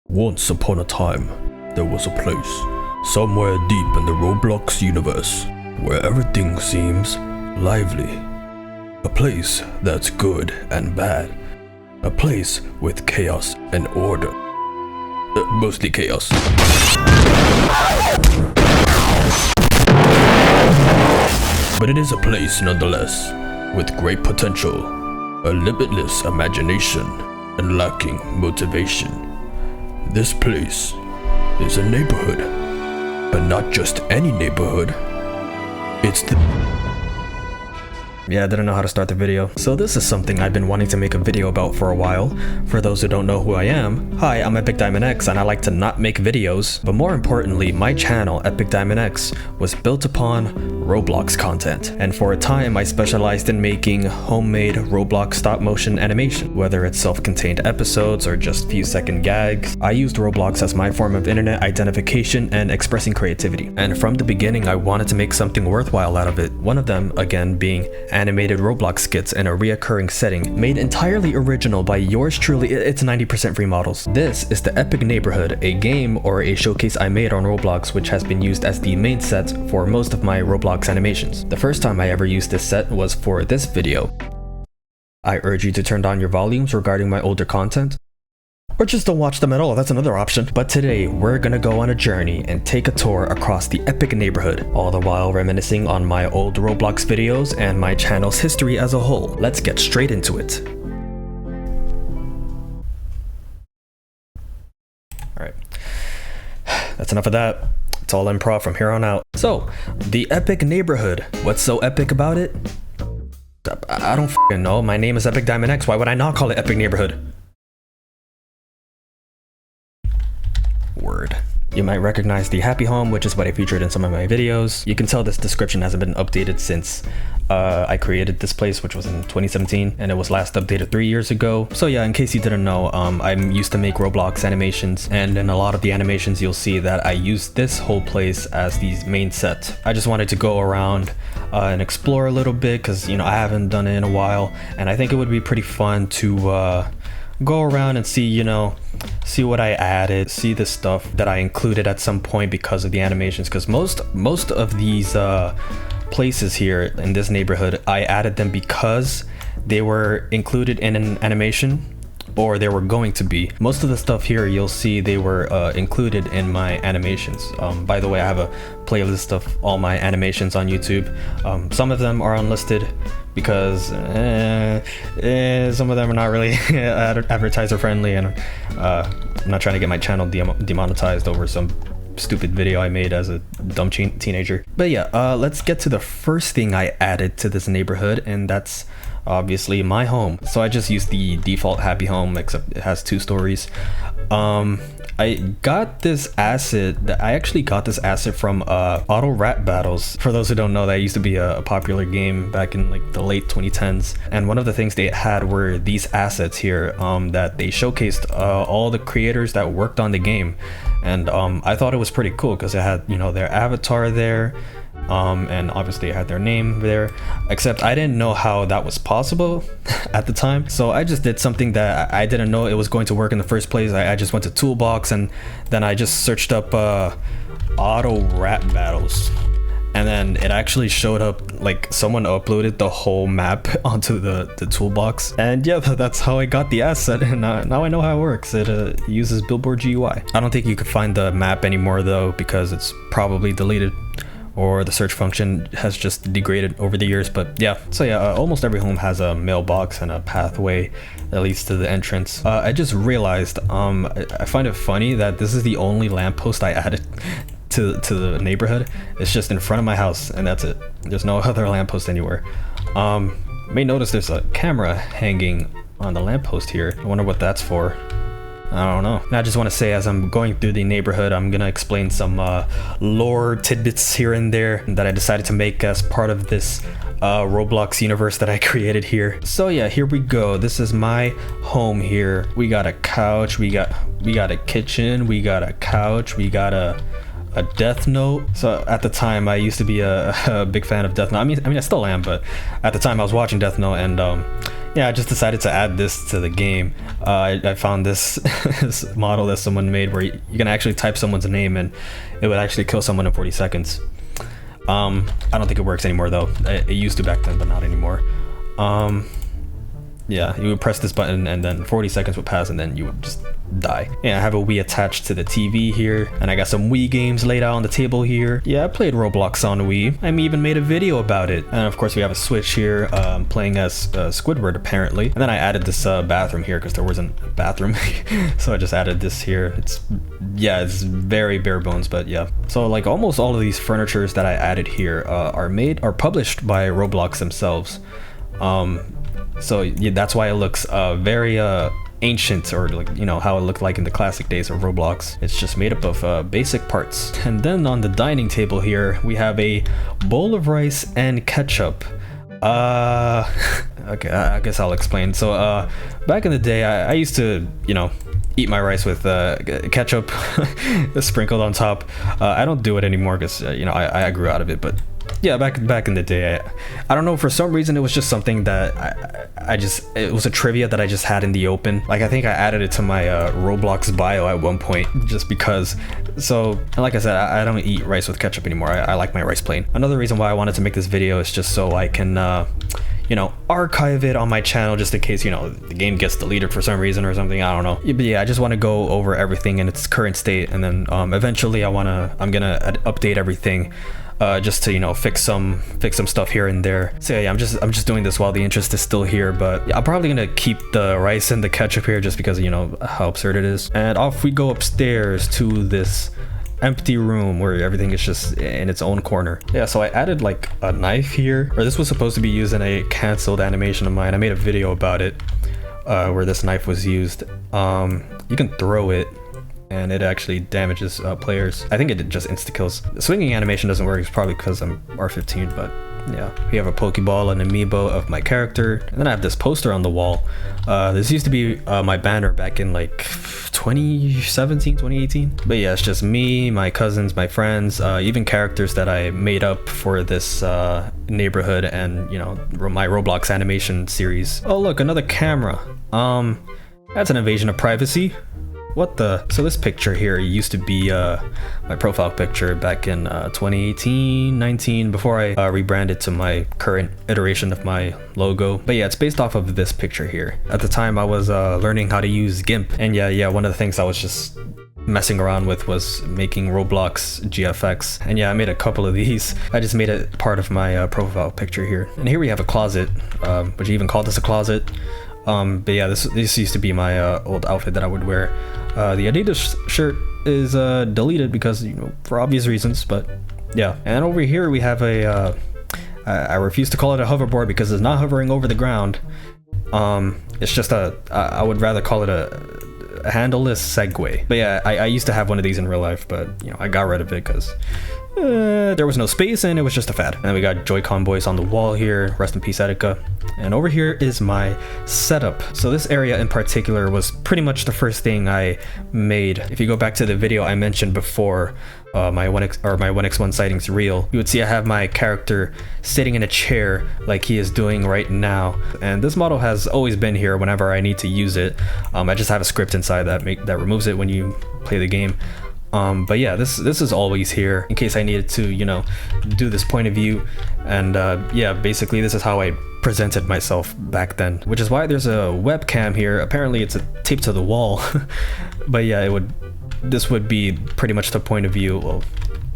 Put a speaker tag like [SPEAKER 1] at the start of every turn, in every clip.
[SPEAKER 1] Once upon a time, there was a place, somewhere deep in the Roblox universe, where everything seems lively. A place that's good and bad. A place with chaos and order. Mostly chaos. But it is a place nonetheless, with great potential, a limitless imagination, and lacking motivation. This place is a neighborhood, but not just any neighborhood. It's the... Yeah, I didn't know how to start the video. So this is something I've been wanting to make a video about for a while. For those who don't know who I am, hi, I'm Epic Diamond X and I like to not make videos. But more importantly, my channel, Epic Diamond X, was built upon Roblox content. And for a time, I specialized in making homemade Roblox stop motion animation. Whether it's self-contained episodes or just few-second gags, I used Roblox as my form of internet identification and expressing creativity. And from the beginning, I wanted to make something worthwhile out of it. One of them, again, being animated Roblox skits in a reoccurring setting, made entirely original by yours truly. It's 90% free models. This is the Epic Neighborhood, a game or a showcase I made on Roblox, which has been used as the main set for most of my Roblox animations. The first time I ever used this set was for this video. I urge you to turn down your volumes regarding my older content, or just don't watch them at all, that's another option. But today, we're gonna go on a journey and take a tour across the Epic Neighborhood, all the while reminiscing on my old Roblox videos and my channel's history as a whole. Let's get straight into it. Alright, that's enough of that. It's all improv from here on out. So, the Epic Neighborhood. What's so epic about it? I don't f***ing know. My name is Epic Diamond X. Why would I not call it Epic Neighborhood? Word. You might recognize the happy home, which is what I featured in some of my videos. You can tell this description hasn't been updated since I created this place, which was in 2017, and it was last updated 3 years ago. So yeah, in case you didn't know, I used to make Roblox animations, and in a lot of the animations you'll see that I use this whole place as the main set. I just wanted to go around and explore a little bit, because you know I haven't done it in a while, and I think it would be pretty fun to go around and see, you know, see what I added, see the stuff that I included at some point because of the animations, because most of these places here in this neighborhood, I added them because they were included in an animation, or they were going to be. Most of the stuff here you'll see they were included in my animations. By the way, I have a playlist of all my animations on YouTube. Some of them are unlisted because some of them are not really advertiser friendly, and I'm not trying to get my channel demonetized over some stupid video I made as a dumb teenager. But yeah, let's get to the first thing I added to this neighborhood, and that's obviously my home. So I just used the default happy home, except it has 2 stories. I got this asset. I actually got this asset from Auto Rap Battles. For those who don't know, that used to be a popular game back in like the late 2010s. And one of the things they had were these assets here that they showcased all the creators that worked on the game. And I thought it was pretty cool because it had, you know, their avatar there. And obviously I had their name there, except I didn't know how that was possible at the time. So I just did something that I didn't know it was going to work in the first place. I just went to Toolbox, and then I just searched up Auto Rap Battles. And then it actually showed up, like someone uploaded the whole map onto the Toolbox. And yeah, that's how I got the asset, and now I know how it works. It uses Billboard GUI. I don't think you could find the map anymore though, because it's probably deleted, or the search function has just degraded over the years. But yeah, so yeah, almost every home has a mailbox and a pathway that leads to the entrance. I just realized, I find it funny that this is the only lamppost I added to the neighborhood. It's just in front of my house, and that's it. There's no other lamppost anywhere. You may notice there's a camera hanging on the lamppost here. I wonder what that's for. I don't know. And I just want to say, as I'm going through the neighborhood, I'm gonna explain some lore tidbits here and there that I decided to make as part of this Roblox universe that I created here. So yeah, here we go. This is my home here. We got a couch, we got a kitchen, we got a couch, we got a Death Note. So at the time, I used to be a big fan of Death Note. I mean I still am, but at the time I was watching Death Note, and yeah, I just decided to add this to the game. I found this, this model that someone made where you can actually type someone's name and it would actually kill someone in 40 seconds. I don't think it works anymore though. It used to back then, but not anymore. Yeah, you would press this button and then 40 seconds would pass and then you would just die. Yeah, I have a Wii attached to the TV here, and I got some Wii games laid out on the table here. Yeah, I played Roblox on Wii. I even made a video about it. And of course we have a Switch here, playing as Squidward apparently. And then I added this bathroom here because there wasn't a bathroom. So I just added this here. It's very bare bones, but yeah. So like almost all of these furnitures that I added here are published by Roblox themselves. So yeah, that's why it looks very ancient, or like, you know, how it looked like in the classic days of Roblox. It's just made up of basic parts. And then on the dining table here, we have a bowl of rice and ketchup. Okay, I guess I'll explain. So back in the day, I used to, you know, eat my rice with ketchup sprinkled on top. I don't do it anymore because you know, I grew out of it, but yeah, back in the day, I don't know, for some reason it was just something that it was a trivia that I just had in the open. Like I think I added it to my Roblox bio at one point just because. So like I said, I don't eat rice with ketchup anymore. I like my rice plain. Another reason why I wanted to make this video is just so I can you know, archive it on my channel just in case, you know, the game gets deleted for some reason or something. I don't know. But yeah, I just want to go over everything in its current state, and then eventually I'm gonna update everything. Just to, you know, fix some stuff here and there. So yeah, I'm just doing this while the interest is still here, but yeah, I'm probably gonna keep the rice and the ketchup here just because, you know, how absurd it is. And off we go upstairs to this empty room where everything is just in its own corner. Yeah, so I added like a knife here, or this was supposed to be used in a canceled animation of mine. I made a video about it where this knife was used. You can throw it and it actually damages players. I think it just insta-kills. The swinging animation doesn't work, it's probably because I'm R15, but yeah. We have a Pokeball, an amiibo of my character, and then I have this poster on the wall. This used to be my banner back in like 2017, 2018. But yeah, it's just me, my cousins, my friends, even characters that I made up for this neighborhood and, you know, my Roblox animation series. Oh look, another camera. That's an invasion of privacy. What the? So this picture here used to be my profile picture back in 2018, 19, before I rebranded to my current iteration of my logo. But yeah, it's based off of this picture here. At the time I was learning how to use GIMP, and yeah, one of the things I was just messing around with was making Roblox GFX. And yeah, I made a couple of these. I just made it part of my profile picture here. And here we have a closet. Would you even call this a closet? But yeah, this used to be my old outfit that I would wear. The Adidas shirt is deleted because, you know, for obvious reasons, but yeah. And over here we have a I refuse to call it a hoverboard because it's not hovering over the ground. It's just I would rather call it a handleless Segway. But yeah, I used to have one of these in real life, but you know, I got rid of it because there was no space and it was just a fad. And we got Joy-Con boys on the wall here. Rest in peace, Etika. And over here is my setup. So this area in particular was pretty much the first thing I made. If you go back to the video I mentioned before, my 1x1 sightings reel, you would see I have my character sitting in a chair like he is doing right now. And this model has always been here whenever I need to use it. I just have a script inside that removes it when you play the game. But yeah, this is always here in case I needed to, you know, do this point of view. And yeah, basically this is how I presented myself back then, which is why there's a webcam here. Apparently it's taped to the wall. But yeah, this would be pretty much the point of view. Well,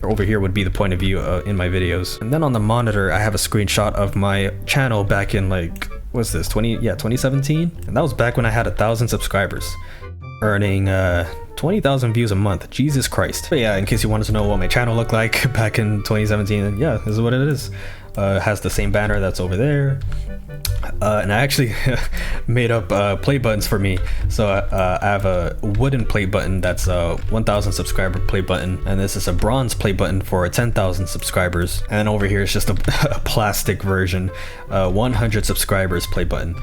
[SPEAKER 1] over here would be the point of view in my videos. And then on the monitor I have a screenshot of my channel back in like, what's this, 2017? And that was back when I had 1,000 subscribers, earning 20,000 views a month. Jesus Christ. But yeah, in case you wanted to know what my channel looked like back in 2017, and yeah, this is what it is. It has the same banner that's over there. And I actually made up play buttons for me. So I have a wooden play button that's a 1,000 subscriber play button, and this is a bronze play button for 10,000 subscribers. And over here is just a plastic version, 100 subscribers play button.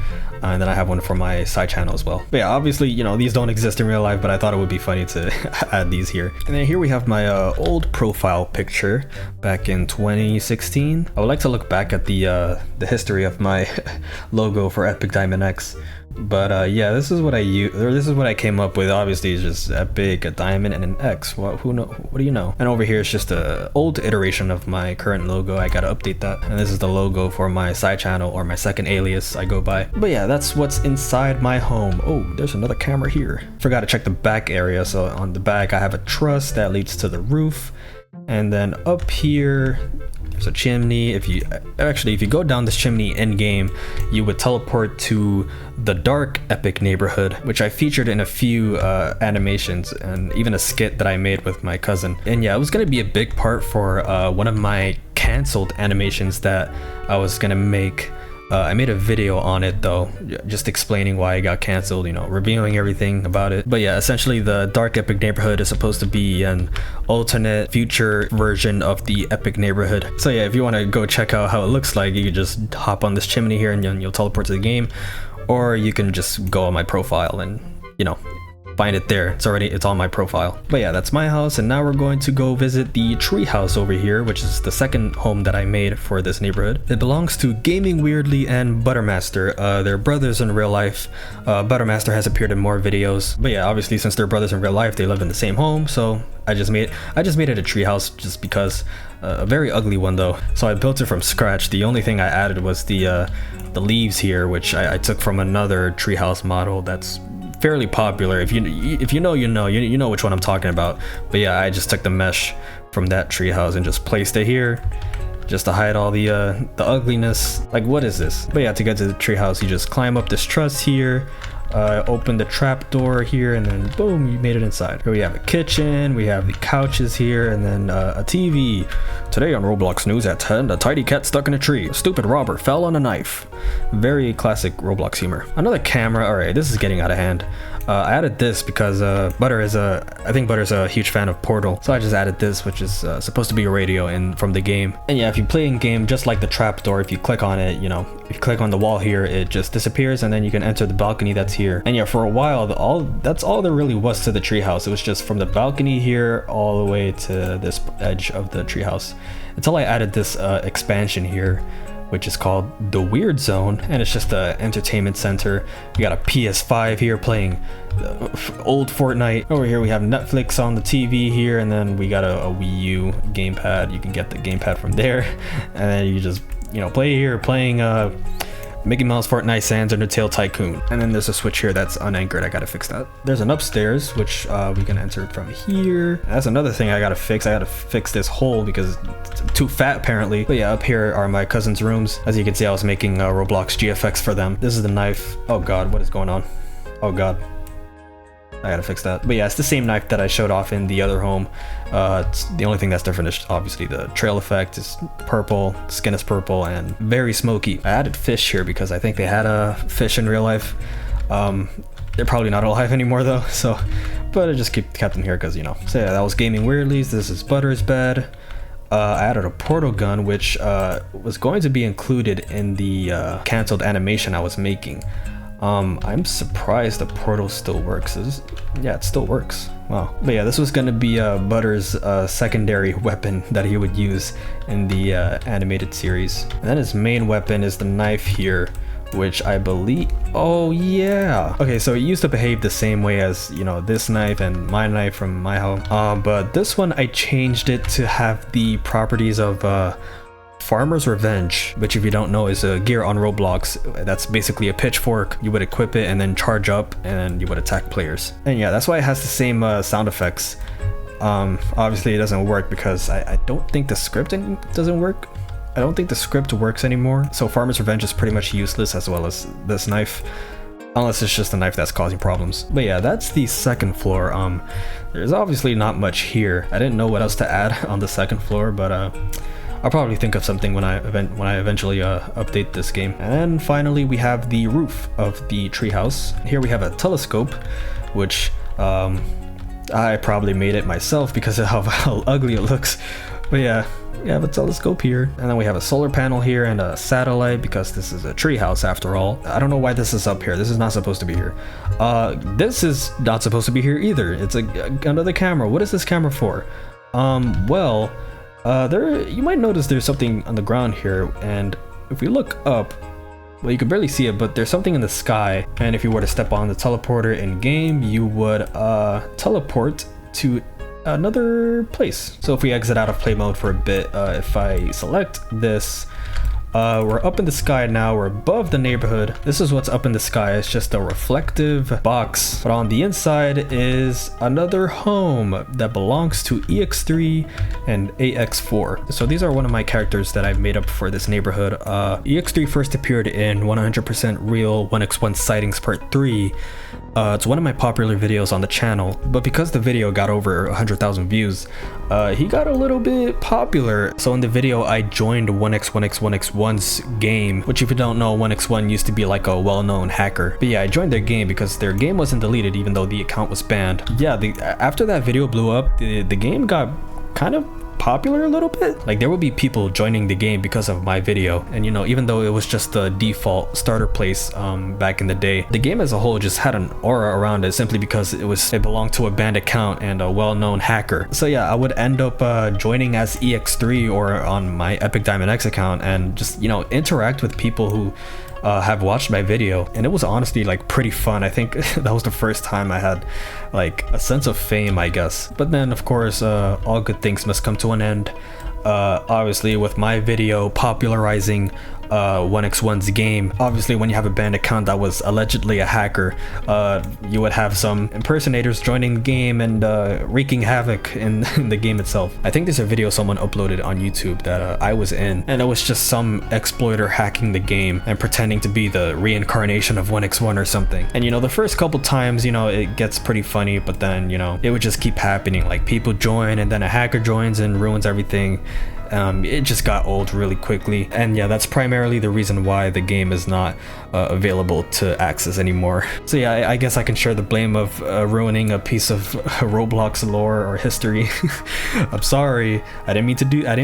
[SPEAKER 1] And then I have one for my side channel as well. But yeah, obviously, you know, these don't exist in real life, but I thought it would be funny to add these here. And then here we have my old profile picture back in 2016. I would like to look back at the history of my logo for Epic Diamond X. But yeah, this is what I use, or this is what I came up with. Obviously it's just Epic, a diamond, and an X. Well, what do you know? And over here it's just a old iteration of my current logo. I gotta update that. And this is the logo for my side channel, or my second alias I go by. But yeah, that's what's inside my home. Oh, there's another camera here. Forgot to check the back area. So on the back I have a truss that leads to the roof, and then up here there's a chimney. If you go down this chimney in game, you would teleport to the dark Epic neighborhood, which I featured in a few animations and even a skit that I made with my cousin. And yeah, it was gonna be a big part for one of my canceled animations that I was gonna make. I made a video on it though, just explaining why it got canceled, you know, reviewing everything about it. But yeah, essentially the Dark Epic Neighborhood is supposed to be an alternate future version of the Epic Neighborhood. So yeah, if you want to go check out how it looks like, you can just hop on this chimney here and you'll teleport to the game. Or you can just go on my profile and, you know, find it there. It's on my profile. But yeah, that's my house, and now we're going to go visit the treehouse over here, which is the second home that I made for this neighborhood. It belongs to Gaming Weirdly and Buttermaster. They're brothers in real life. Buttermaster has appeared in more videos. But yeah, obviously since they're brothers in real life, they live in the same home, so I just made it a treehouse just because. A very ugly one though. So I built it from scratch. The only thing I added was the leaves here, which I took from another treehouse model that's fairly popular. If you know, you know which one I'm talking about. But yeah, I just took the mesh from that treehouse and just placed it here, just to hide all the ugliness. Like, what is this? But yeah, to get to the treehouse, you just climb up this truss here, open the trap door here, and then boom, you made it inside. Here we have a kitchen, we have the couches here, and then a TV. Today on Roblox News at 10, a tidy cat stuck in a tree. A stupid robber fell on a knife. Very classic Roblox humor. Another camera. Alright, this is getting out of hand. I added this because I think Butter's a huge fan of Portal, so I just added this, which is supposed to be a radio from the game. And yeah, if you play in game, just like the trapdoor, if you click on it, you know, if you click on the wall here, it just disappears, and then you can enter the balcony that's here. And yeah, for a while, that's all there really was to the treehouse. It was just from the balcony here all the way to this edge of the treehouse, until I added this expansion here, which is called the Weird Zone, and it's just a entertainment center. We got a PS5 here playing old Fortnite. Over here we have Netflix on the TV here, and then we got a Wii U gamepad. You can get the gamepad from there, and then you just, you know, play here playing Mickey Mouse, Fortnite, Sans, Undertale, Tycoon. And then there's a switch here that's unanchored. I gotta fix that. There's an upstairs, which we can enter from here. That's another thing I gotta fix. I gotta fix this hole because it's too fat apparently. But yeah, up here are my cousin's rooms. As you can see, I was making Roblox GFX for them. This is the knife. Oh god, what is going on? Oh god. I gotta fix that. But yeah, it's the same knife that I showed off in the other home. It's the only thing that's different is obviously the trail effect is purple, skin is purple, and very smoky. I added fish here because I think they had a fish in real life. They're probably not alive anymore though, so, but I just kept them here because, you know. So yeah, that was Gaming Weirdly's. This is Butter's bed. I added a portal gun, which was going to be included in the canceled animation I was making. I'm surprised the portal still works. Yeah, it still works. Wow. But yeah, this was gonna be Butter's secondary weapon that he would use in the animated series. And then his main weapon is the knife here, which I believe, oh yeah. Okay, so it used to behave the same way as, you know, this knife and my knife from my home. But this one I changed it to have the properties of Farmer's Revenge, which if you don't know is a gear on Roblox. That's basically a pitchfork. You would equip it and then charge up and you would attack players. And yeah, that's why it has the same sound effects. Obviously it doesn't work because I don't think the script doesn't work. I don't think the script works anymore. So Farmer's Revenge is pretty much useless, as well as this knife. Unless it's just a knife that's causing problems. But yeah, that's the second floor. There's obviously not much here. I didn't know what else to add on the second floor, but I'll probably think of something when I eventually update this game. And then finally we have the roof of the treehouse. Here we have a telescope, which I probably made it myself because of how ugly it looks. But yeah, we have a telescope here, and then we have a solar panel here and a satellite because this is a treehouse after all. I don't know why this is up here. This is not supposed to be here. This is not supposed to be here either. It's another camera. What is this camera for? Well, you might notice there's something on the ground here, and if we look up, Well, you can barely see it, but there's something in the sky. And if you were to step on the teleporter in game, you would teleport to another place. So if we exit out of play mode for a bit, if I select this, we're up in the sky now, we're above the neighborhood. This is what's up in the sky. It's just a reflective box, but on the inside is another home that belongs to EX3 and AX4. So these are one of my characters that I've made up for this neighborhood. EX3 first appeared in 100% Real 1x1 Sightings Part 3. It's one of my popular videos on the channel, but because the video got over 100,000 views, he got a little bit popular. So in the video, I joined 1x1's game, which if you don't know, 1x1 used to be like a well-known hacker. But yeah, I joined their game because their game wasn't deleted even though the account was banned. Yeah, after that video blew up, the game got kind of popular a little bit. Like there would be people joining the game because of my video, and you know, even though it was just the default starter place back in the day, the game as a whole just had an aura around it simply because it belonged to a banned account and a well-known hacker. So yeah, I would end up joining as EX3 or on my Epic Diamond X account and just, you know, interact with people who have watched my video, and it was honestly like pretty fun. I think that was the first time I had like a sense of fame, I guess. But then of course, all good things must come to an end. Obviously with my video popularizing 1x1's game, obviously when you have a banned account that was allegedly a hacker, you would have some impersonators joining the game and wreaking havoc in the game itself. I think there's a video someone uploaded on YouTube that I was in, and it was just some exploiter hacking the game and pretending to be the reincarnation of 1x1 or something. And you know, the first couple times, you know, it gets pretty funny, but then, you know, it would just keep happening. Like people join and then a hacker joins and ruins everything. It just got old really quickly, and yeah, that's primarily the reason why the game is not available to access anymore. So yeah, I guess I can share the blame of ruining a piece of Roblox lore or history. I'm sorry, I didn't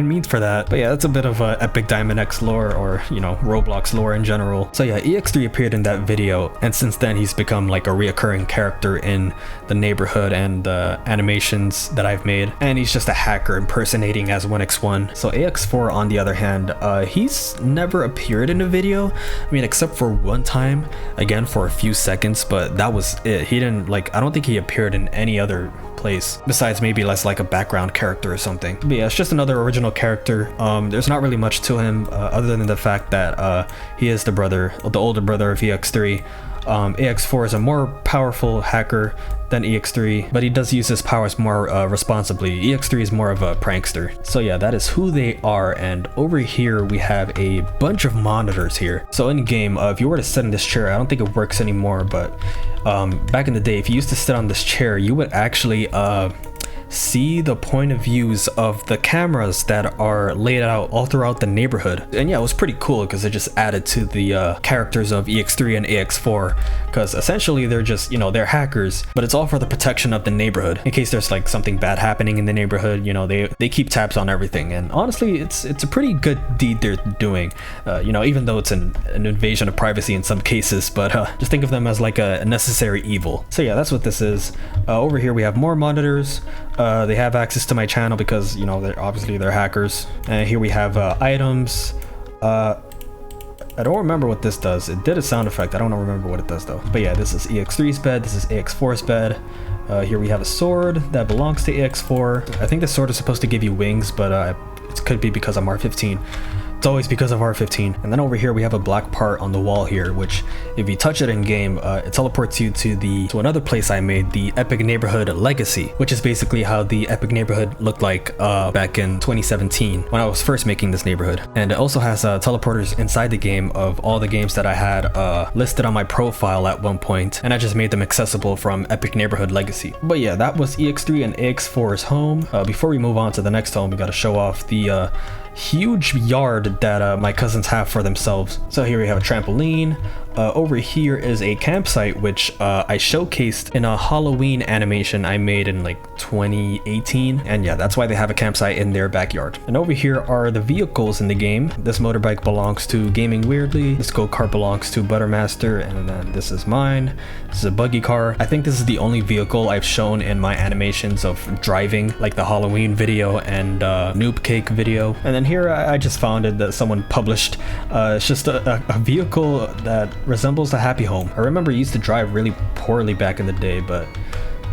[SPEAKER 1] mean for that. But yeah, that's a bit of Epic Diamond X lore, or you know, Roblox lore in general. So yeah, EX3 appeared in that video, and since then he's become like a reoccurring character in the neighborhood and animations that I've made, and he's just a hacker impersonating as 1x1. So AX4 on the other hand, he's never appeared in a video. I mean, except for one time, again for a few seconds, but that was it. He didn't, like, I don't think he appeared in any other place besides maybe less like a background character or something. But yeah, it's just another original character. There's not really much to him other than the fact that he is the older brother of EX3. AX4 is a more powerful hacker than EX3, but he does use his powers more responsibly. EX3 is more of a prankster. So yeah, that is who they are. And over here we have a bunch of monitors here. So in game, if you were to sit in this chair, I don't think it works anymore, but back in the day, if you used to sit on this chair, you would actually see the point of views of the cameras that are laid out all throughout the neighborhood. And yeah, it was pretty cool because it just added to the characters of EX3 and AX4, because essentially they're just, you know, they're hackers, but it's all for the protection of the neighborhood. In case there's like something bad happening in the neighborhood, you know, they keep tabs on everything. And honestly, it's a pretty good deed they're doing, you know, even though it's an invasion of privacy in some cases, but just think of them as like a necessary evil. So yeah, that's what this is. Over here we have more monitors. They have access to my channel because, you know, they're hackers. And here we have items. I don't remember what this does. It did a sound effect. I don't remember what it does though. But yeah, this is EX3's bed. This is AX4's bed. Here we have a sword that belongs to AX4. I think the sword is supposed to give you wings, but it could be because I'm R15. It's always because of R15. And then over here we have a black part on the wall here, which if you touch it in game, it teleports you to another place I made, the Epic Neighborhood Legacy, which is basically how the Epic Neighborhood looked like back in 2017 when I was first making this neighborhood. And it also has teleporters inside the game of all the games that I had listed on my profile at one point, and I just made them accessible from Epic Neighborhood Legacy. But yeah, that was EX3 and AX4's home. Before we move on to the next home, we gotta show off the huge yard that my cousins have for themselves. So here we have a trampoline. Over here is a campsite which I showcased in a Halloween animation I made in like 2018, and yeah, that's why they have a campsite in their backyard. And over here are the vehicles in the game. This motorbike belongs to Gaming Weirdly, this go-kart belongs to Buttermaster, and then this is mine. This is a buggy car. I think this is the only vehicle I've shown in my animations of driving, like the Halloween video and Noob Cake video. And then here I just found it that someone published. It's just a vehicle that resembles a happy home. I remember it used to drive really poorly back in the day, but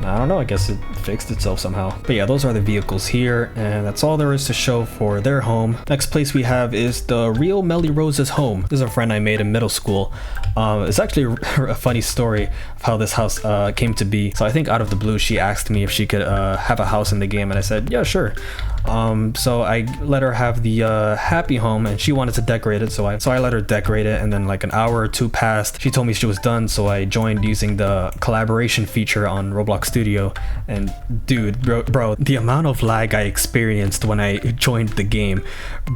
[SPEAKER 1] I don't know, I guess it fixed itself somehow. But yeah, those are the vehicles here, and that's all there is to show for their home. Next place we have is the real Melly Rose's home. This is a friend I made in middle school. It's actually a funny story of how this house came to be. So I think out of the blue, she asked me if she could have a house in the game, and I said, yeah, sure. So I let her have the happy home, and she wanted to decorate it, so I let her decorate it. And then like an hour or two passed, she told me she was done, so I joined using the collaboration feature on Roblox Studio. And dude, bro, the amount of lag I experienced when I joined the game,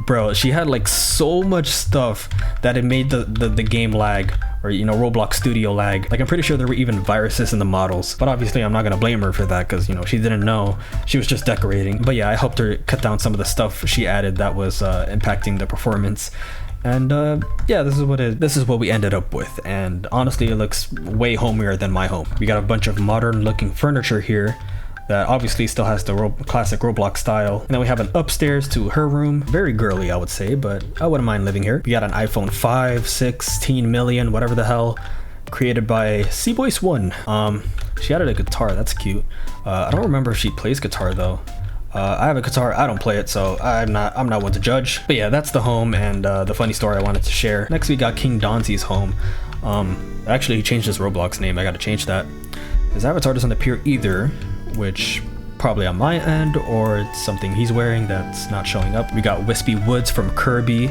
[SPEAKER 1] bro, she had like so much stuff that it made the game lag, or you know, Roblox Studio lag. Like I'm pretty sure there were even viruses in the models, but obviously I'm not gonna blame her for that, because you know, she didn't know, she was just decorating. But yeah, I helped her cut down some of the stuff she added that was impacting the performance. And yeah, this is what we ended up with, and honestly it looks way homier than my home. We got a bunch of modern looking furniture here that obviously still has the classic Roblox style. And then we have an upstairs to her room. Very girly, I would say, but I wouldn't mind living here. We got an iPhone 5, 16 million, whatever the hell, created by Cboyce1. She added a guitar, that's cute. I don't remember if she plays guitar though. I have a guitar, I don't play it, so I'm not one to judge. But yeah, that's the home and the funny story I wanted to share. Next we got King Donzi's home. Actually he changed his Roblox name, I gotta change that. His avatar doesn't appear either, which probably on my end, or it's something he's wearing that's not showing up. We got Wispy Woods from Kirby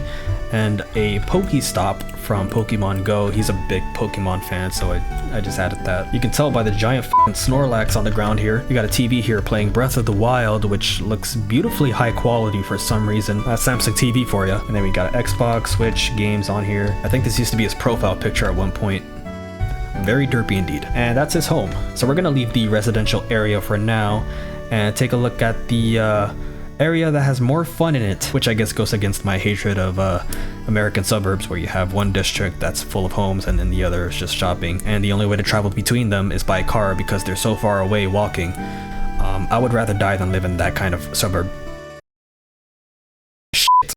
[SPEAKER 1] and a Pokestop from Pokemon Go. He's a big Pokemon fan, so I just added that. You can tell by the giant f***ing Snorlax on the ground here. We got a TV here playing Breath of the Wild, which looks beautifully high quality for some reason. That's Samsung TV for you. And then we got an Xbox, Switch, games on here. I think this used to be his profile picture at one point. Very derpy indeed. And that's his home. So we're gonna leave the residential area for now and take a look at the area that has more fun in it, which I guess goes against my hatred of American suburbs, where you have one district that's full of homes and then the other is just shopping, and the only way to travel between them is by car because they're so far away walking. I would rather die than live in that kind of suburb.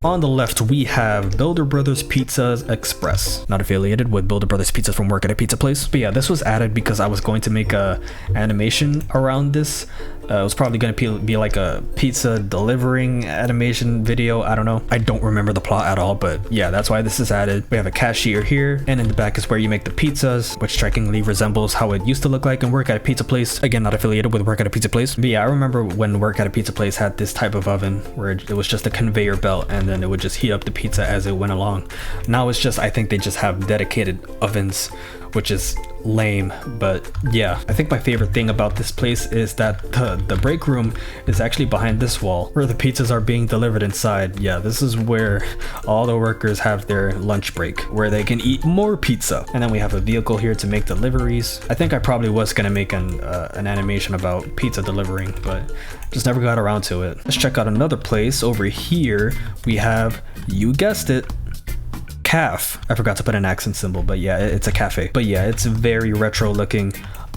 [SPEAKER 1] On the left, we have Builder Brothers Pizzas Express. Not affiliated with Builder Brothers Pizzas from work at a pizza place. But yeah, this was added because I was going to make a animation around this. It was probably going to be like a pizza delivering animation video. I don't know. I don't remember the plot at all, but yeah, that's why this is added. We have a cashier here, and in the back is where you make the pizzas, which strikingly resembles how it used to look like in work at a pizza place. Again, not affiliated with work at a pizza place. But yeah, I remember when work at a pizza place had this type of oven where it was just a conveyor belt, and then it would just heat up the pizza as it went along. Now it's just, I think they just have dedicated ovens, which is lame. But yeah, I think my favorite thing about this place is that the break room is actually behind this wall where the pizzas are being delivered inside. Yeah, this is where all the workers have their lunch break, where they can eat more pizza. And then we have a vehicle here to make deliveries. I think I probably was gonna make an animation about pizza delivering, but just never got around to it. Let's check out another place. Over here we have, you guessed it, Caf. I forgot to put an accent symbol, but yeah, it's a cafe. But yeah, it's very retro looking.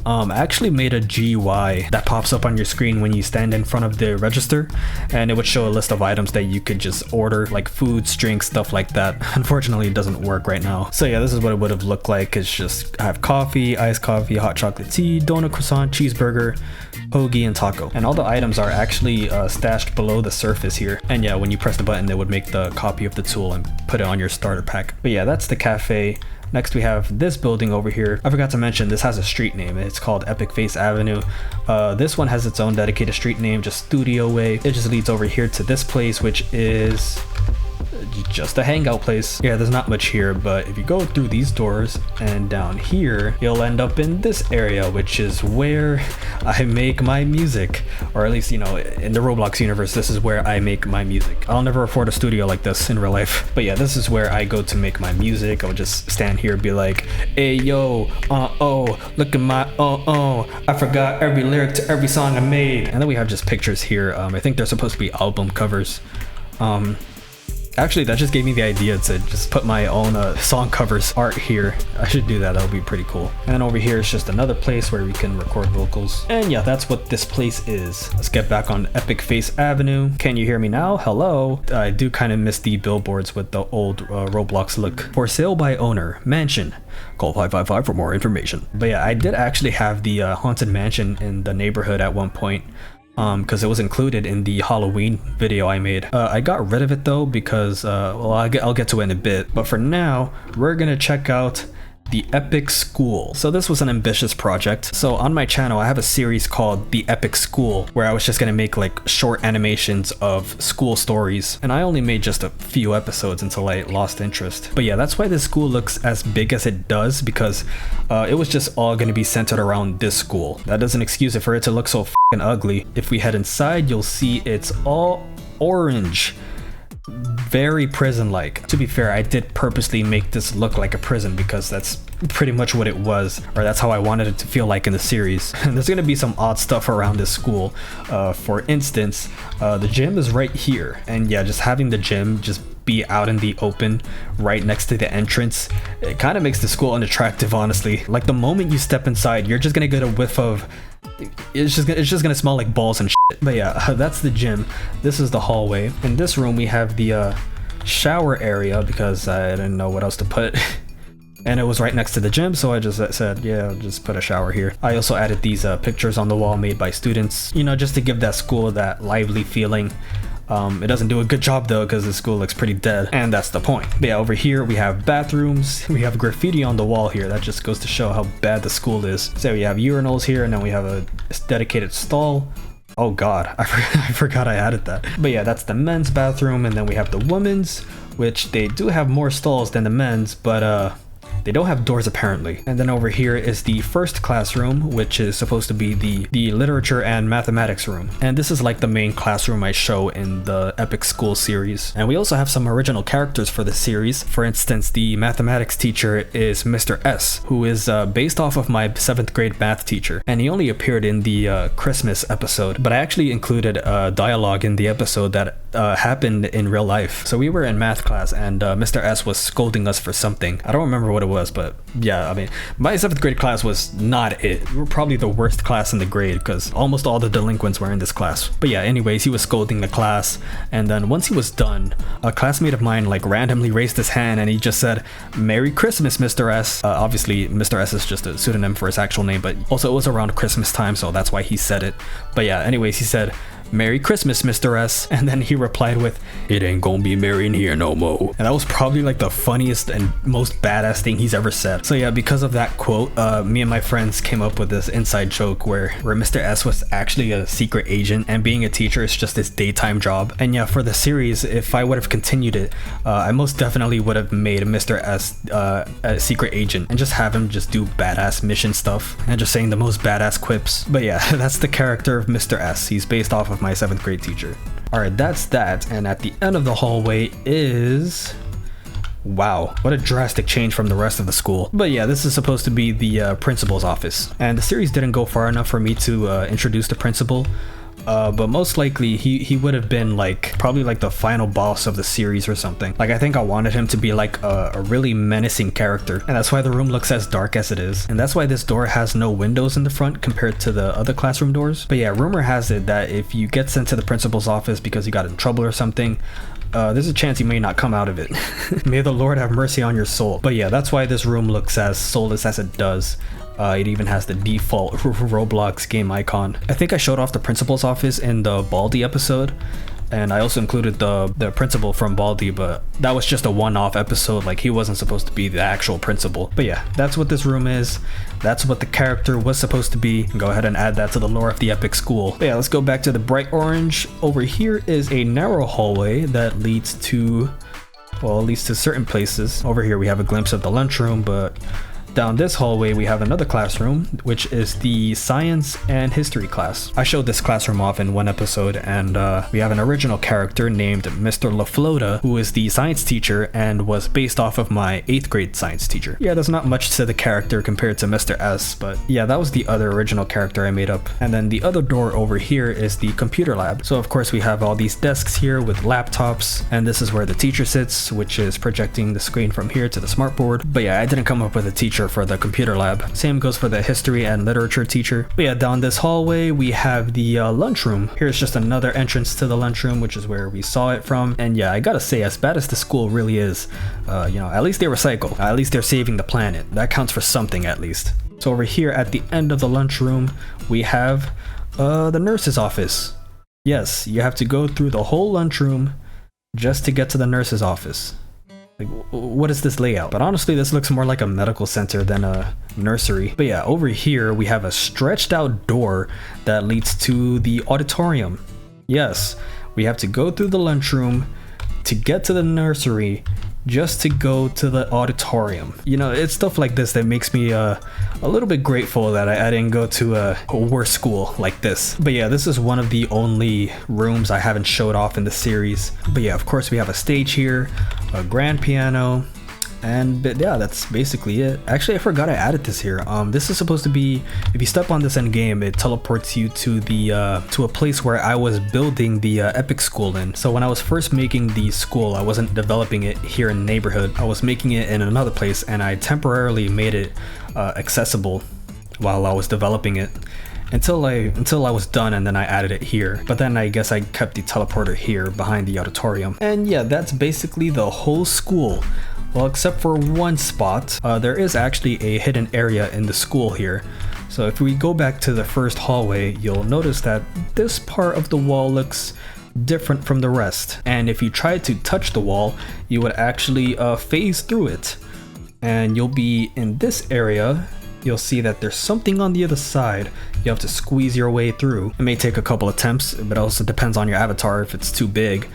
[SPEAKER 1] I actually made a GUI that pops up on your screen when you stand in front of the register, and it would show a list of items that you could just order, like foods, drinks, stuff like that. Unfortunately, it doesn't work right now. So yeah, this is what it would have looked like. It's just, I have coffee, iced coffee, hot chocolate tea, donut, croissant, cheeseburger, hoagie, and taco. And all the items are actually stashed below the surface here. And yeah, when you press the button, it would make the copy of the tool and put it on your starter pack. But yeah, that's the cafe. Next we have this building over here. I forgot to mention this has a street name. It's called Epic Face Avenue. This one has its own dedicated street name, just Studio Way. It just leads over here to this place, which is just a hangout place. Yeah, there's not much here, but if you go through these doors and down here, you'll end up in this area, which is where I make my music, or at least, you know, in the Roblox universe, this is where I make my music. I'll never afford a studio like this in real life, but yeah, this is where I go to make my music. I'll just stand here and be like, hey yo, oh, look at my I forgot every lyric to every song I made. And then we have just pictures here. I think they're supposed to be album covers. Actually, that just gave me the idea to just put my own song covers art here. I should do that, that'll be pretty cool. And over here is just another place where we can record vocals. And yeah, that's what this place is. Let's get back on Epic Face Avenue. Can you hear me now? Hello? I do kind of miss the billboards with the old Roblox look. For sale by owner, mansion. Call 555 for more information. But yeah, I did actually have the haunted mansion in the neighborhood at one point. Because it was included in the Halloween video I made. I got rid of it though because, well, I'll get to it in a bit. But for now, we're gonna check out the Epic School. So this was an ambitious project. So on my channel, I have a series called The Epic School, where I was just gonna make like short animations of school stories. And I only made just a few episodes until I lost interest. But yeah, that's why this school looks as big as it does, because it was just all gonna be centered around this school. That doesn't excuse it for it to look so f***ing ugly. If we head inside, you'll see it's all orange. Very prison-like. To be fair, I did purposely make this look like a prison because that's pretty much what it was, or that's how I wanted it to feel like in the series. And there's gonna be some odd stuff around this school. For instance, the gym is right here, and yeah, just having the gym just be out in the open right next to the entrance, it kind of makes the school unattractive, honestly. Like the moment you step inside, you're just gonna get a whiff of it's just gonna smell like balls and shit. But yeah, that's the gym. This is the hallway. In this room we have the shower area because I didn't know what else to put. And it was right next to the gym, so I just said, yeah, I'll just put a shower here. I also added these pictures on the wall made by students, you know, just to give that school that lively feeling. It doesn't do a good job though because the school looks pretty dead, and that's the point. But yeah, over here we have bathrooms, we have graffiti on the wall here. That just goes to show how bad the school is. So we have urinals here, and then we have a dedicated stall. Oh god, I forgot I added that. But yeah, that's the men's bathroom, and then we have the women's, which they do have more stalls than the men's, but they don't have doors apparently. And then over here is the first classroom, which is supposed to be the literature and mathematics room. And this is like the main classroom I show in the Epic School series. And we also have some original characters for the series. For instance, the mathematics teacher is Mr. S, who is based off of my 7th grade math teacher. And he only appeared in the Christmas episode, but I actually included dialogue in the episode that happened in real life. So we were in math class and Mr. S was scolding us for something. I don't remember what it was, but yeah, I mean, my 7th grade class was not it. We were probably the worst class in the grade because almost all the delinquents were in this class. But yeah, anyways, he was scolding the class, and then once he was done, a classmate of mine like randomly raised his hand and he just said, "Merry Christmas, Mr. S." Obviously, Mr. S is just a pseudonym for his actual name, but also it was around Christmas time, so that's why he said it. But yeah, anyways, he said, "Merry Christmas, Mr. S." And then he replied with, "It ain't gonna be merry in here no more." And that was probably like the funniest and most badass thing he's ever said. So yeah, because of that quote, me and my friends came up with this inside joke where Mr. S was actually a secret agent, and being a teacher is just his daytime job. And yeah, for the series, if I would have continued it, I most definitely would have made Mr. S a secret agent and just have him just do badass mission stuff and just saying the most badass quips. But yeah, that's the character of Mr. S. He's based off of my 7th grade teacher. Alright, that's that, and at the end of the hallway is... wow, what a drastic change from the rest of the school. But yeah, this is supposed to be the principal's office, and the series didn't go far enough for me to introduce the principal. But most likely he would have been like probably like the final boss of the series or something. Like I think I wanted him to be like a really menacing character, and that's why the room looks as dark as it is, and that's why this door has no windows in the front compared to the other classroom doors. But yeah, rumor has it that if you get sent to the principal's office because you got in trouble or something, there's a chance you may not come out of it. May the Lord have mercy on your soul. But yeah, that's why this room looks as soulless as it does. It even has the default Roblox game icon. I think I showed off the principal's office in the Baldi episode, and I also included the principal from Baldi, but that was just a one-off episode. Like, he wasn't supposed to be the actual principal. But yeah, that's what this room is. That's what the character was supposed to be. Go ahead and add that to the lore of the Epic School. But yeah, let's go back to the bright orange. Over here is a narrow hallway that leads to well, at least to certain places. Over here we have a glimpse of the lunchroom, but down this hallway we have another classroom, which is the science and history class. I showed this classroom off in one episode, and we have an original character named Mr. LaFlota, who is the science teacher and was based off of my 8th grade science teacher. Yeah, there's not much to the character compared to Mr. S, but yeah, that was the other original character I made up. And then the other door over here is the computer lab. So of course we have all these desks here with laptops, and this is where the teacher sits, which is projecting the screen from here to the smartboard. But yeah, I didn't come up with a teacher for the computer lab. Same goes for the history and literature teacher. But yeah, down this hallway we have the lunchroom. Here's just another entrance to the lunchroom, which is where we saw it from. And yeah, I gotta say, as bad as the school really is, you know, at least they recycle. At least they're saving the planet. That counts for something at least. So over here at the end of the lunchroom, we have the nurse's office. Yes, you have to go through the whole lunchroom just to get to the nurse's office. Like, what is this layout? But honestly, this looks more like a medical center than a nursery. But yeah, over here we have a stretched out door that leads to the auditorium. Yes, we have to go through the lunchroom to get to the nursery just to go to the auditorium. You know, it's stuff like this that makes me a little bit grateful that I didn't go to a worse school like this. But yeah, this is one of the only rooms I haven't showed off in the series. But yeah, of course we have a stage here, a grand piano, and yeah, that's basically it. Actually, I forgot I added this here. This is supposed to be, if you step on this end game, it teleports you to the to a place where I was building the epic school in. So when I was first making the school, I wasn't developing it here in the neighborhood. I was making it in another place, and I temporarily made it accessible while I was developing it until I was done, and then I added it here. But then I guess I kept the teleporter here behind the auditorium. And yeah, that's basically the whole school. Well, except for one spot, there is actually a hidden area in the school here. So if we go back to the first hallway, you'll notice that this part of the wall looks different from the rest. And if you try to touch the wall, you would actually phase through it. And you'll be in this area. You'll see that there's something on the other side. You have to squeeze your way through. It may take a couple attempts, but it also depends on your avatar if it's too big.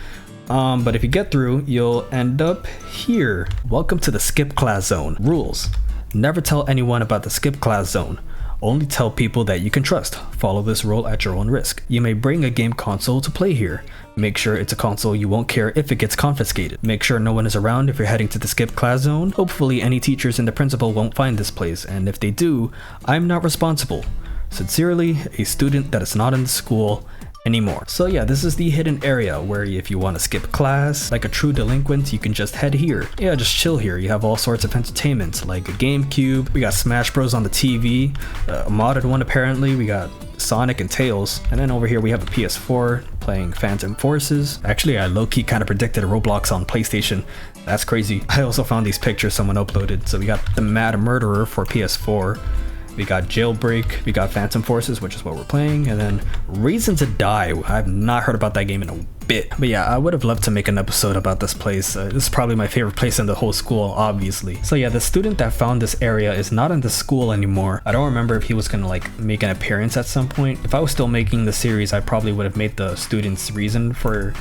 [SPEAKER 1] But if you get through, you'll end up here. Welcome to the skip class zone. Rules: never tell anyone about the skip class zone. Only tell people that you can trust. Follow this rule at your own risk. You may bring a game console to play here. Make sure it's a console you won't care if it gets confiscated. Make sure no one is around if you're heading to the skip class zone. Hopefully any teachers and the principal won't find this place, and if they do, I'm not responsible. Sincerely, a student that is not in the school anymore. So yeah, this is the hidden area where if you want to skip class like a true delinquent, you can just head here. Yeah, just chill here. You have all sorts of entertainment like a GameCube. We got Smash Bros on the TV, a modded one apparently. We got Sonic and Tails, and then over here we have a PS4 playing Phantom Forces. Actually, I low-key kind of predicted Roblox on PlayStation. That's crazy. I also found these pictures someone uploaded. So we got the Mad Murderer for PS4. We got Jailbreak, we got Phantom Forces, which is what we're playing, and then Reason to Die. I've not heard about that game in a bit. But yeah, I would have loved to make an episode about this place. This is probably my favorite place in the whole school, obviously. So yeah, the student that found this area is not in the school anymore. I don't remember if he was gonna like make an appearance at some point. If I was still making the series, I probably would have made the student's reason for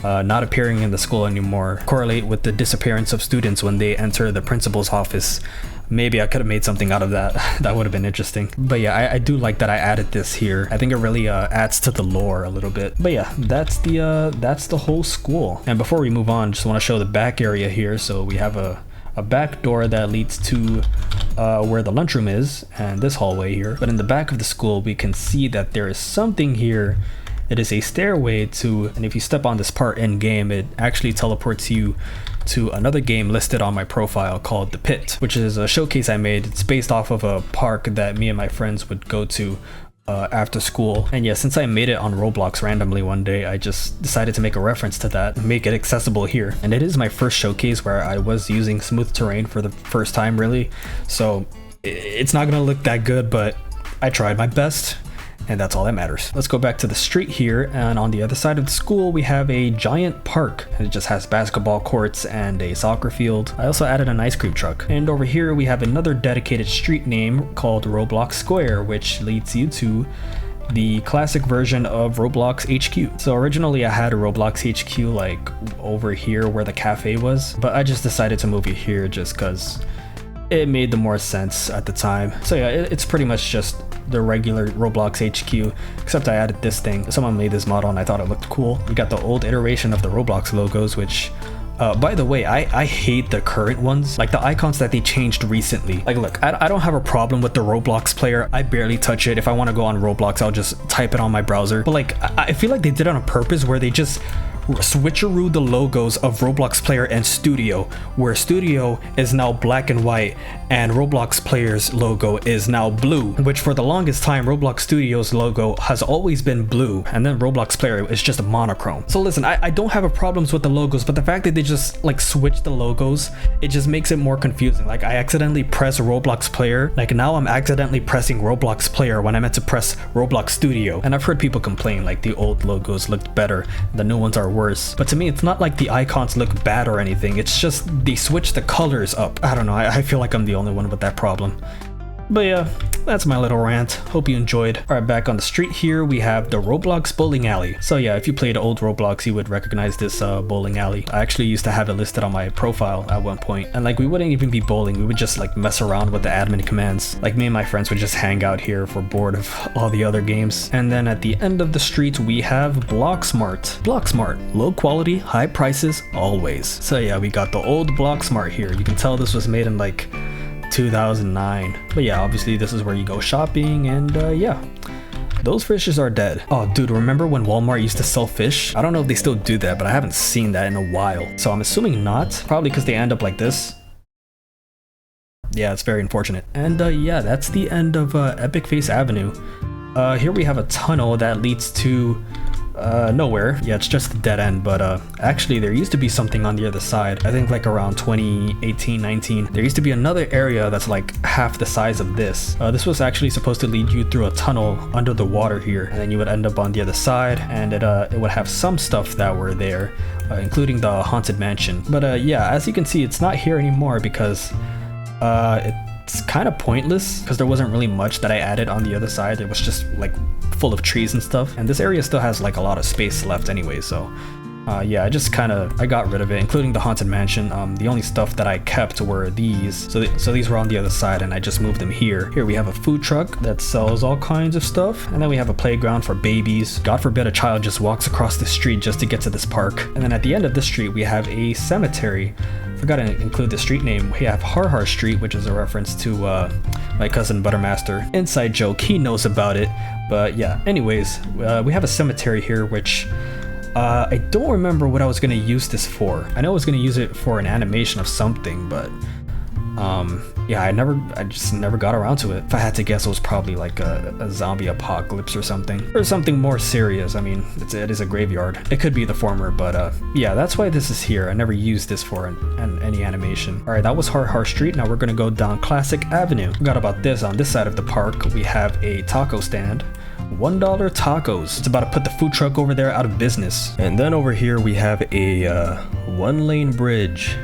[SPEAKER 1] not appearing in the school anymore correlate with the disappearance of students when they enter the principal's office. Maybe I could have made something out of that. That would have been interesting. But yeah, I do like that I added this here. I think it really adds to the lore a little bit. But yeah, that's the whole school. And before we move on, just want to show the back area here. So we have a back door that leads to where the lunchroom is, and this hallway here. But in the back of the school, we can see that there is something here. It is a stairway to, and if you step on this part in game, it actually teleports you to another game listed on my profile called The Pit, which is a showcase I made. It's based off of a park that me and my friends would go to after school. And yeah, since I made it on Roblox randomly one day, I just decided to make a reference to that and make it accessible here. And it is my first showcase where I was using smooth terrain for the first time, really. So it's not gonna look that good, but I tried my best. And that's all that matters. Let's go back to the street here, and on the other side of the school we have a giant park, and it just has basketball courts and a soccer field. I also added an ice cream truck. And over here we have another dedicated street name called Roblox Square, which leads you to the classic version of Roblox HQ. So originally I had a Roblox HQ like over here where the cafe was, but I just decided to move it here just because it made the more sense at the time. So yeah, it's pretty much just the regular Roblox HQ, except I added this thing. Someone made this model and I thought it looked cool. We got the old iteration of the Roblox logos, which by the way, I hate the current ones, like the icons that they changed recently. Like look, I don't have a problem with the Roblox player. I barely touch it. If I want to go on Roblox, I'll just type it on my browser. But like, I feel like they did it on purpose where they just switcheroo the logos of Roblox player and studio, where studio is now black and white and Roblox player's logo is now blue, which for the longest time Roblox Studio's logo has always been blue, and then Roblox player is just a monochrome. So listen, I don't have a problems with the logos, but the fact that they just like switch the logos, it just makes it more confusing. Like I accidentally press Roblox player, like now I'm accidentally pressing Roblox player when I meant to press Roblox Studio. And I've heard people complain like the old logos looked better, the new ones are worse. But to me, it's not like the icons look bad or anything, it's just they switch the colors up. I don't know, I feel like I'm the only one with that problem. But yeah, that's my little rant. Hope you enjoyed. Alright, back on the street here, we have the Roblox bowling alley. So yeah, if you played old Roblox, you would recognize this bowling alley. I actually used to have it listed on my profile at one point. And like, we wouldn't even be bowling, we would just like mess around with the admin commands. Like me and my friends would just hang out here if we're bored of all the other games. And then at the end of the street, we have Blocksmart. Blocksmart, low quality, high prices, always. So yeah, we got the old Blocksmart here. You can tell this was made in like 2009. But yeah, obviously this is where you go shopping, and yeah, those fishes are dead. Oh dude, remember when Walmart used to sell fish? I don't know if they still do that, but I haven't seen that in a while, so I'm assuming not, probably because they end up like this. Yeah, it's very unfortunate. And yeah, that's the end of Epic Face Avenue. Here we have a tunnel that leads to nowhere. Yeah, it's just a dead end, but actually there used to be something on the other side. I think like around 2018-19 there used to be another area that's like half the size of this. This was actually supposed to lead you through a tunnel under the water here, and then you would end up on the other side, and it would have some stuff that were there, including the haunted mansion. But yeah, as you can see, it's not here anymore because it's kind of pointless, because there wasn't really much that I added on the other side. It was just like full of trees and stuff, and this area still has like a lot of space left anyway, so yeah, I got rid of it, including the haunted mansion. The only stuff that I kept were these, so these were on the other side, and I just moved them here. Here we have a food truck that sells all kinds of stuff, and then we have a playground for babies. God forbid a child just walks across the street just to get to this park. And then at the end of the street we have a cemetery. Forgot to include the street name. We have Har Har Street, which is a reference to my cousin Buttermaster. Inside joke, he knows about it. But yeah, anyways, we have a cemetery here, which I don't remember what I was going to use this for. I know I was going to use it for an animation of something, but yeah, I just never got around to it. If I had to guess, it was probably like a zombie apocalypse or something more serious. I mean, it is a graveyard. It could be the former, but yeah, that's why this is here. I never used this for any animation. All right, that was Har Har Street. Now we're gonna go down Classic Avenue. Forgot about this. On this side of the park, we have a taco stand. $1 tacos. It's about to put the food truck over there out of business. And then over here we have a one-lane bridge.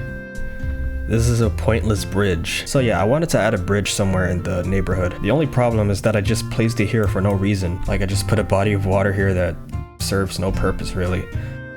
[SPEAKER 1] This is a pointless bridge. So yeah, I wanted to add a bridge somewhere in the neighborhood. The only problem is that I just placed it here for no reason. Like, I just put a body of water here that serves no purpose really.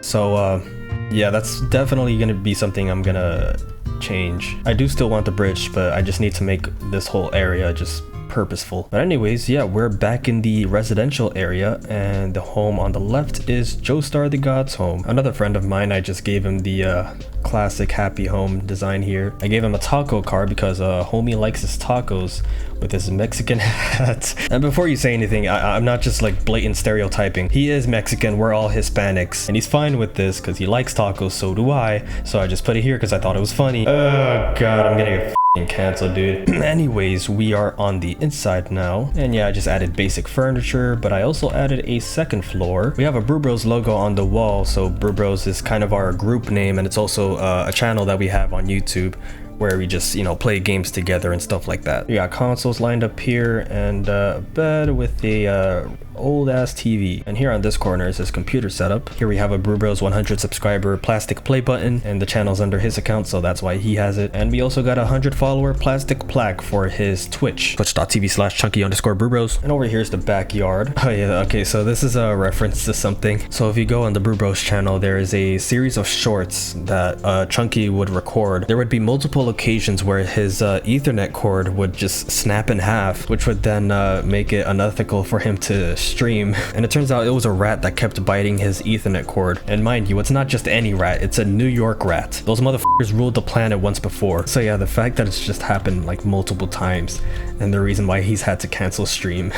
[SPEAKER 1] So yeah, that's definitely gonna be something I'm gonna change. I do still want the bridge, but I just need to make this whole area just purposeful. But anyways, yeah, we're back in the residential area, and the home on the left is Joestar the God's home. Another friend of mine, I just gave him the classic happy home design here. I gave him a taco car because homie likes his tacos with his Mexican hat. And before you say anything, I'm not just like blatant stereotyping. He is Mexican, we're all Hispanics, and he's fine with this because he likes tacos, so do I. So I just put it here because I thought it was funny. Oh god, I'm gonna get canceled, dude. Anyways, we are on the inside now, and yeah, I just added basic furniture, but I also added a second floor. We have a Brew Bros logo on the wall, so Brew Bros is kind of our group name, and it's also a channel that we have on YouTube where we just, you know, play games together and stuff like that. We got consoles lined up here, and a bed with a old ass TV. And here on this corner is his computer setup. Here we have a Brew Bros 100 subscriber plastic play button, and the channel's under his account, so that's why he has it. And we also got a 100 follower plastic plaque for his Twitch, twitch.tv/chunky_brewbros. And over here's the backyard. Oh yeah, okay, so this is a reference to something. So if you go on the Brew Bros channel, there is a series of shorts that Chunky would record. There would be multiple occasions where his Ethernet cord would just snap in half, which would then make it unethical for him to stream. And it turns out it was a rat that kept biting his Ethernet cord. And mind you, it's not just any rat, it's a New York rat. Those motherfuckers ruled the planet once before. So yeah, the fact that it's just happened like multiple times, and the reason why he's had to cancel stream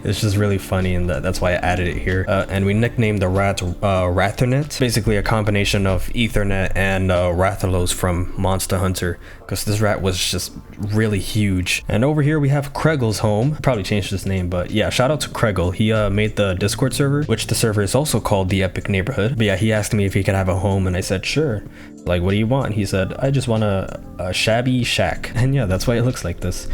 [SPEAKER 1] it's just really funny, and that's why I added it here. And we nicknamed the rat Rathernet, basically a combination of Ethernet and Rathalos from Monster Hunter, because this rat was just really huge. And over here we have Kregel's home. Probably changed his name, but yeah, shout out to Kregel. He made the Discord server, which the server is also called the Epic Neighborhood. But yeah, he asked me if he could have a home, and I said sure. Like, what do you want? He said, I just want a shabby shack. And yeah, that's why it looks like this.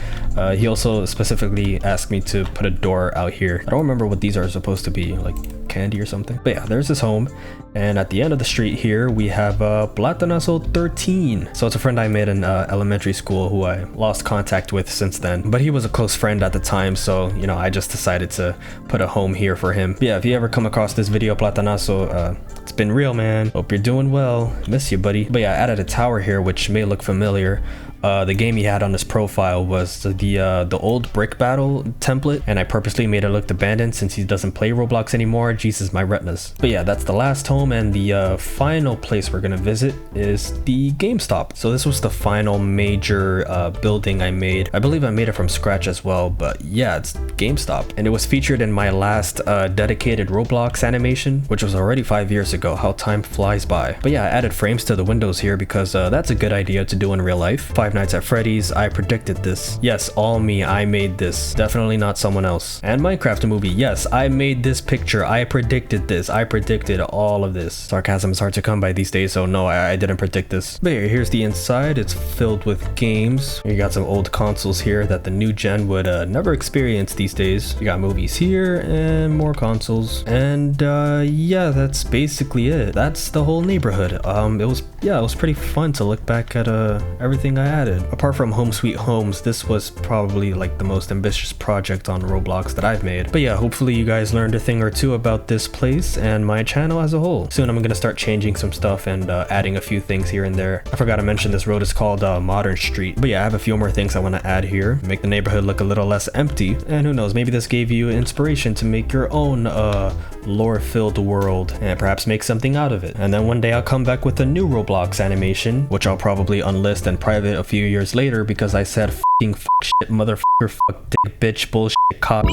[SPEAKER 1] He also specifically asked me to put a door out here. I don't remember what these are supposed to be, like candy or something. But yeah, there's his home. And at the end of the street here, we have Platanazo 13. So it's a friend I made in elementary school who I lost contact with since then. But he was a close friend at the time, so, you know, I just decided to put a home here for him. But yeah, if you ever come across this video, Platanazo, it's been real, man. Hope you're doing well. Miss you, buddy. But yeah, I added a tower here, which may look familiar. The game he had on his profile was the old brick battle template, and I purposely made it look abandoned since he doesn't play Roblox anymore. Jesus, my retinas. But yeah, that's the last home, and the final place we're gonna visit is the GameStop. So this was the final major building I made. I believe I made it from scratch as well, but yeah, it's GameStop, and it was featured in my last dedicated Roblox animation, which was already 5 years ago. How time flies by. But yeah, I added frames to the windows here because that's a good idea to do in real life. Five Nights at Freddy's, I predicted this. Yes, all me, I made this. Definitely not someone else. And Minecraft movie, yes, I made this picture. I predicted this. I predicted all of this. Sarcasm is hard to come by these days, so no, I didn't predict this. But here's the inside. It's filled with games. You got some old consoles here that the new gen would never experience these days. You got movies here and more consoles. And yeah, that's basically it. That's the whole neighborhood. It was pretty fun to look back at everything I added. Apart from Home Sweet Homes, this was probably like the most ambitious project on Roblox that I've made. But yeah, hopefully you guys learned a thing or two about this place and my channel as a whole. Soon I'm gonna start changing some stuff and adding a few things here and there. I forgot to mention this road is called Modern Street. But yeah, I have a few more things I want to add here, make the neighborhood look a little less empty. And who knows, maybe this gave you inspiration to make your own lore-filled world and perhaps make something out of it. And then one day I'll come back with a new Roblox animation, which I'll probably unlist and private a few years later because I said f***ing f*** shit, motherfucker, fuck dick, bitch, bullshit, cop.